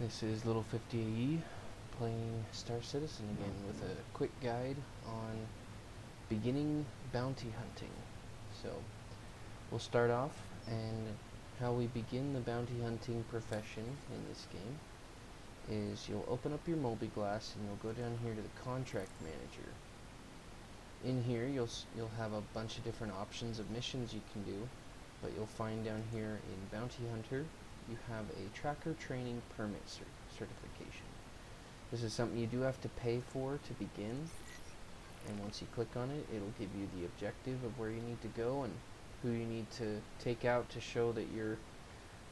This is Little 50AE playing Star Citizen again with a quick guide on beginning bounty hunting. So we'll start off, and how we begin the bounty hunting profession in this game is you'll open up your mobi-glass and you'll go down here to the contract manager. In here you'll have a bunch of different options of missions you can do, but you'll find down here in Bounty Hunter you have a tracker training permit certification. This is something you do have to pay for to begin, and once you click on it, it'll give you the objective of where you need to go and who you need to take out to show that you're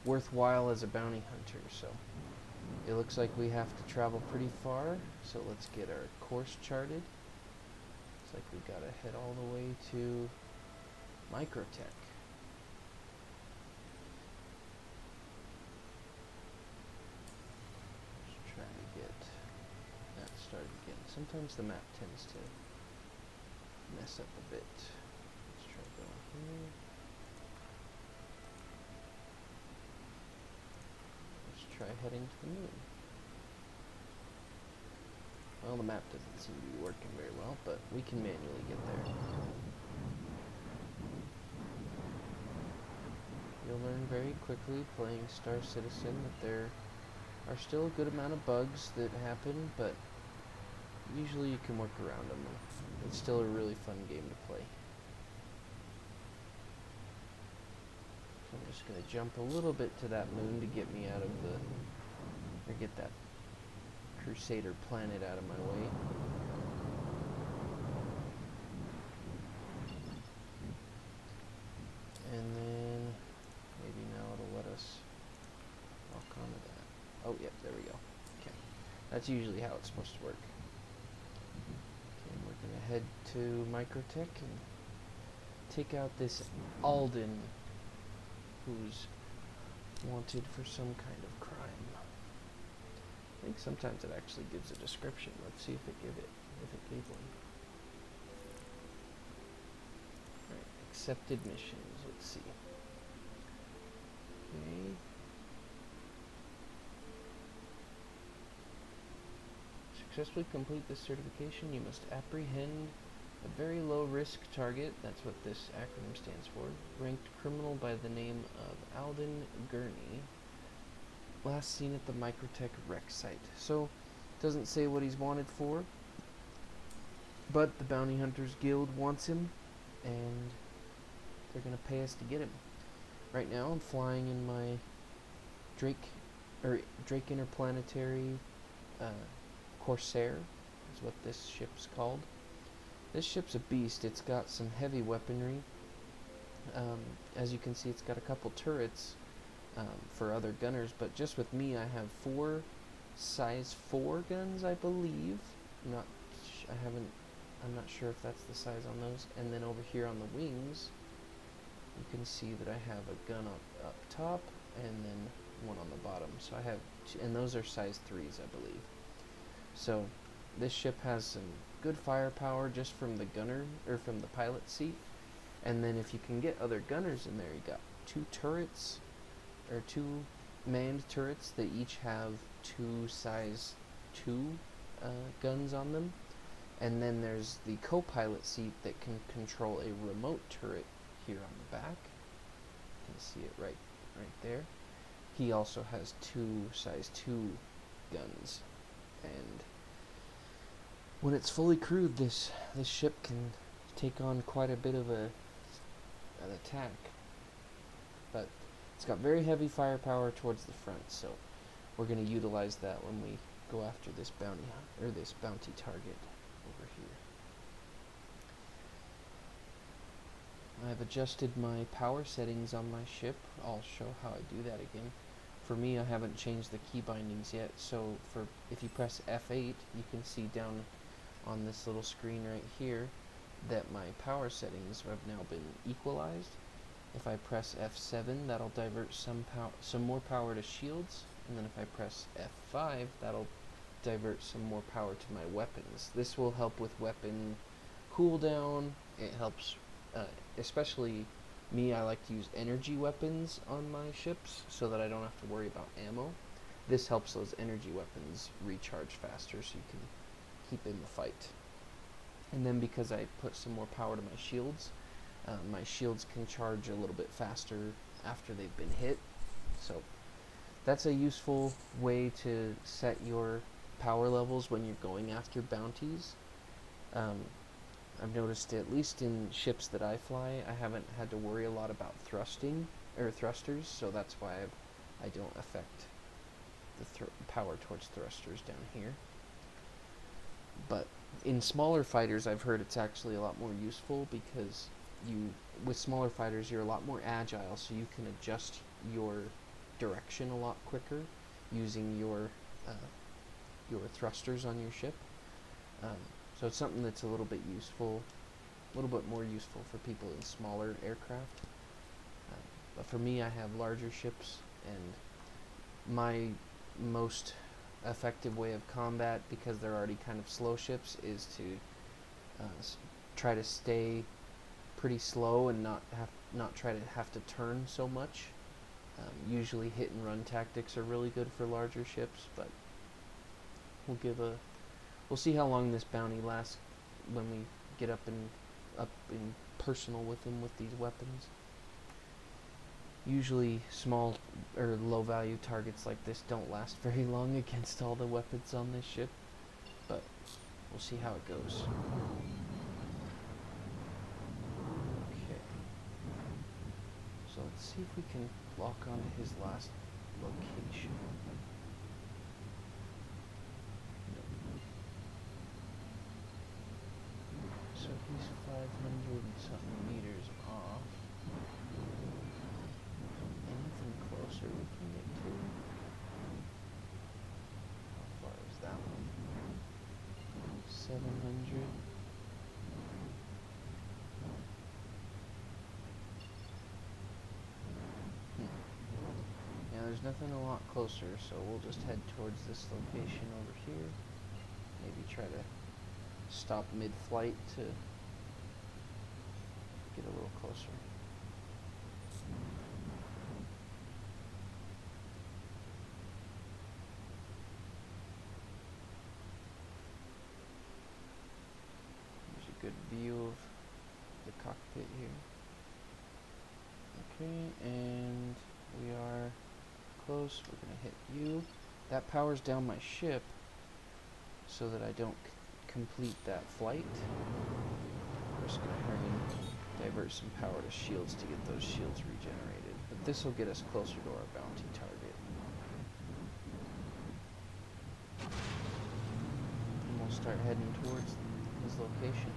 worthwhile as a bounty hunter. So it looks like we have to travel pretty far, so let's get our course charted. Looks like we gotta head all the way to Microtech. Sometimes the map tends to mess up a bit. Let's try going here. Let's try heading to the moon. Well, the map doesn't seem to be working very well, but we can manually get there. You'll learn very quickly playing Star Citizen that there are still a good amount of bugs that happen, but usually you can work around them. It's still a really fun game to play. So I'm just going to jump a little bit to that moon to get me out of or get that Crusader planet out of my way. And then maybe now it'll let us walk onto that. Oh, yep, there we go. Okay. That's usually how it's supposed to work. Head to Microtech and take out this Alden, who's wanted for some kind of crime. I think sometimes it actually gives a description. Let's see if it gave one. Alright, accepted missions. Let's see. Okay. Successfully complete this certification, you must apprehend a very low-risk target, that's what this acronym stands for, ranked criminal by the name of Alden Gurney, last seen at the Microtech wreck site. So, it doesn't say what he's wanted for, but the Bounty Hunters Guild wants him, and they're going to pay us to get him. Right now, I'm flying in my Drake Interplanetary Corsair is what this ship's called. This ship's a beast. It's got some heavy weaponry. As you can see, it's got a couple turrets for other gunners, but just with me, I have 4 size 4 guns, I believe. I'm not sure if that's the size on those. And then over here on the wings, you can see that I have a gun up top and then one on the bottom. So I have and those are size 3s, I believe. So this ship has some good firepower just from the gunner, or from the pilot seat. And then if you can get other gunners in there, you got 2 turrets, or 2 manned turrets that each have 2 size 2 guns on them. And then there's the co-pilot seat that can control a remote turret here on the back. You can see it right there. He also has 2 size 2 guns. And when it's fully crewed, this ship can take on quite a bit of an attack. But it's got very heavy firepower towards the front, so we're going to utilize that when we go after this bounty target over here. I've adjusted my power settings on my ship. I'll show how I do that again. For me, I haven't changed the key bindings yet, so if you press F8, you can see down on this little screen right here that my power settings have now been equalized. If I press F7, that'll divert some more power to shields, and then if I press F5, that'll divert some more power to my weapons. This will help with weapon cooldown. It helps, especially me, I like to use energy weapons on my ships so that I don't have to worry about ammo. this helps those energy weapons recharge faster so you can keep in the fight. And then because I put some more power to my shields can charge a little bit faster after they've been hit. So that's a useful way to set your power levels when you're going after bounties. I've noticed, at least in ships that I fly, I haven't had to worry a lot about thrusters, so that's why I don't affect the power towards thrusters down here. But in smaller fighters, I've heard it's actually a lot more useful because with smaller fighters, you're a lot more agile, so you can adjust your direction a lot quicker using your thrusters on your ship. So it's something that's a little bit more useful for people in smaller aircraft. But for me, I have larger ships, and my most effective way of combat, because they're already kind of slow ships, is to try to stay pretty slow and not try to have to turn so much. Usually hit and run tactics are really good for larger ships, but we'll see how long this bounty lasts when we get up in personal with them with these weapons. Usually small or low value targets like this don't last very long against all the weapons on this ship, but we'll see how it goes. Okay, so let's see if we can lock onto his last location. So he's 500 and something meters off. Anything closer we can get to? How far is that one? 700. Yeah, there's nothing a lot closer, so we'll just head towards this location over here. Maybe try to stop mid-flight to get a little closer. There's a good view of the cockpit here. Okay, and we are close. We're going to hit you. That powers down my ship so that I don't complete that flight. We're just going to hurry and divert some power to shields to get those shields regenerated. But this will get us closer to our bounty target. And we'll start heading towards his location.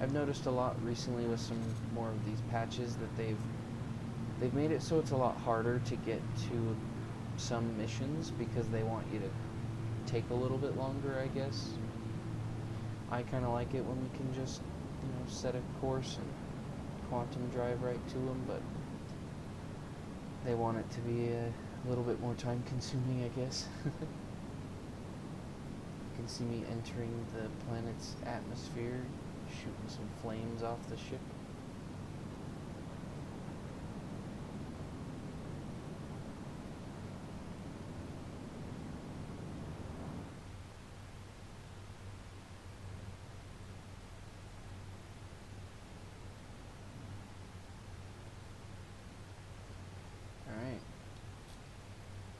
I've noticed a lot recently with some more of these patches that they've made it so it's a lot harder to get to some missions because they want you to take a little bit longer, I guess. I kind of like it when we can just, set a course and quantum drive right to them, but they want it to be a little bit more time consuming, I guess. You can see me entering the planet's atmosphere, shooting some flames off the ship.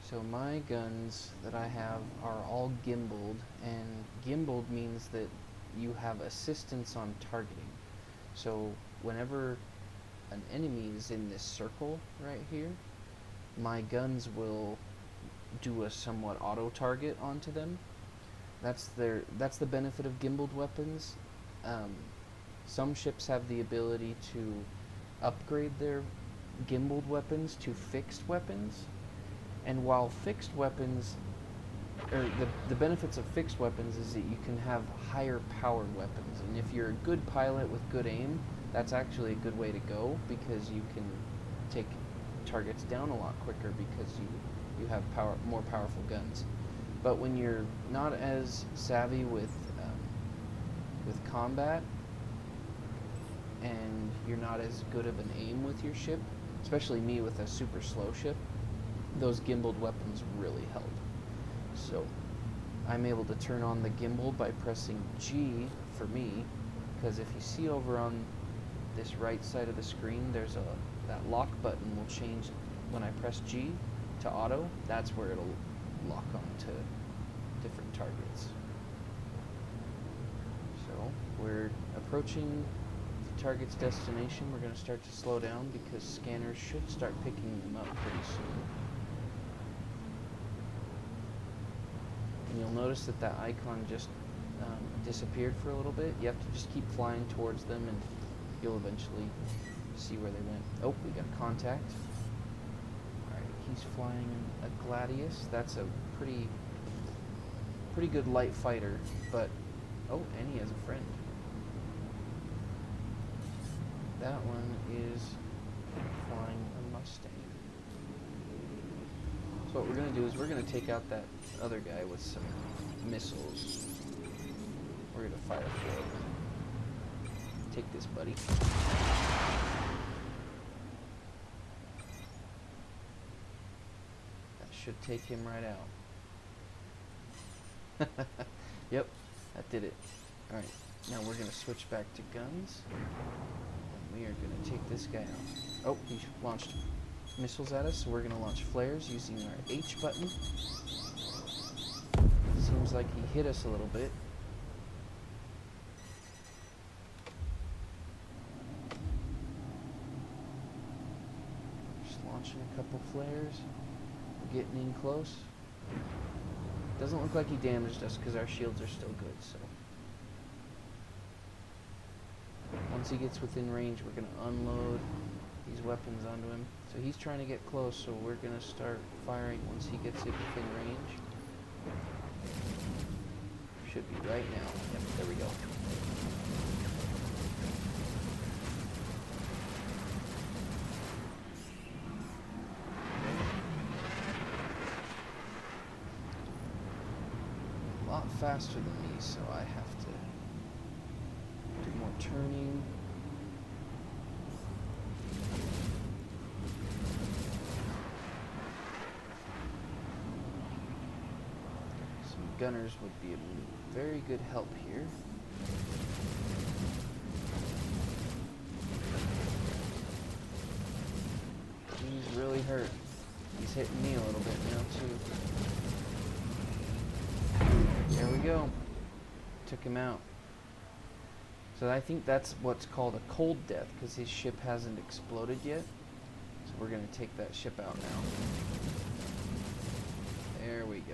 So my guns that I have are all gimbaled, and gimbaled means that you have assistance on targeting. So whenever an enemy is in this circle right here, my guns will do a somewhat auto target onto them. That's the benefit of gimbaled weapons. Some ships have the ability to upgrade their gimbaled weapons to fixed weapons. And while fixed weapons, or the benefits of fixed weapons is that you can have higher powered weapons. And if you're a good pilot with good aim, that's actually a good way to go because you can take targets down a lot quicker because you have more powerful guns. But when you're not as savvy with combat and you're not as good of an aim with your ship, especially me with a super slow ship, those gimbaled weapons really help. So I'm able to turn on the gimbal by pressing G for me, because if you see over on this right side of the screen, there's that lock button will change when I press G to auto. That's where it'll lock onto different targets. So we're approaching the target's destination. We're going to start to slow down because scanners should start picking them up pretty soon. And you'll notice that that icon just disappeared for a little bit. You have to just keep flying towards them and you'll eventually see where they went. Oh, we got contact. Alright, he's flying a Gladius. That's a pretty good light fighter, but oh, and he has a friend. That one is flying a Mustang. So what we're going to do is we're going to take out that other guy with some missiles. We're going to fire forward. Take this, buddy. That should take him right out. Yep, that did it. Alright, now we're going to switch back to guns. And we are going to take this guy out. Oh, he launched missiles at us, so we're going to launch flares using our H button. Seems like he hit us a little bit. Just launching a couple flares. We're getting in close. Doesn't look like he damaged us because our shields are still good, so. Once he gets within range, we're going to unload these weapons onto him. So he's trying to get close, so we're going to start firing once he gets it within range. Should be right now. Yep, there we go. A lot faster than me, so I have to do more turning. Gunners would be a very good help here. He's really hurt. He's hitting me a little bit now too. There we go. Took him out. So I think that's what's called a cold death because his ship hasn't exploded yet. So we're going to take that ship out now. There we go.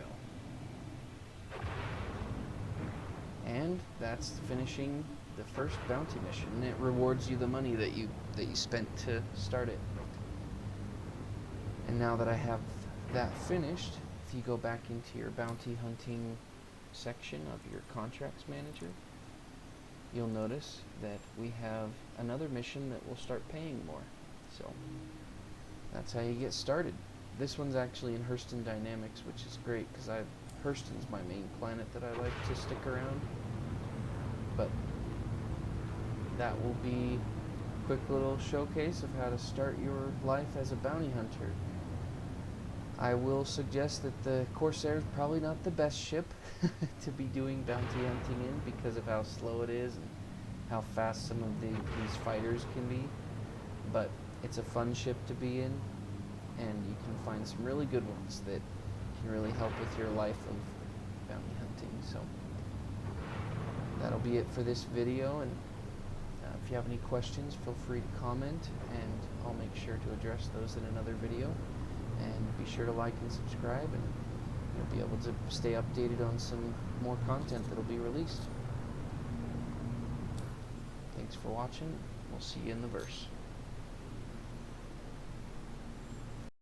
And that's finishing the first bounty mission. And it rewards you the money that you spent to start it. And now that I have that finished, if you go back into your bounty hunting section of your contracts manager, you'll notice that we have another mission that will start paying more. So that's how you get started. This one's actually in Hurston Dynamics, which is great because Hurston's my main planet that I like to stick around. But that will be a quick little showcase of how to start your life as a bounty hunter. I will suggest that the Corsair is probably not the best ship to be doing bounty hunting in because of how slow it is and how fast some of these fighters can be. But it's a fun ship to be in, and you can find some really good ones that can really help with your life of bounty hunting. So that'll be it for this video, and if you have any questions, feel free to comment and I'll make sure to address those in another video. And be sure to like and subscribe, and you'll be able to stay updated on some more content that'll be released. Thanks for watching. We'll see you in the verse.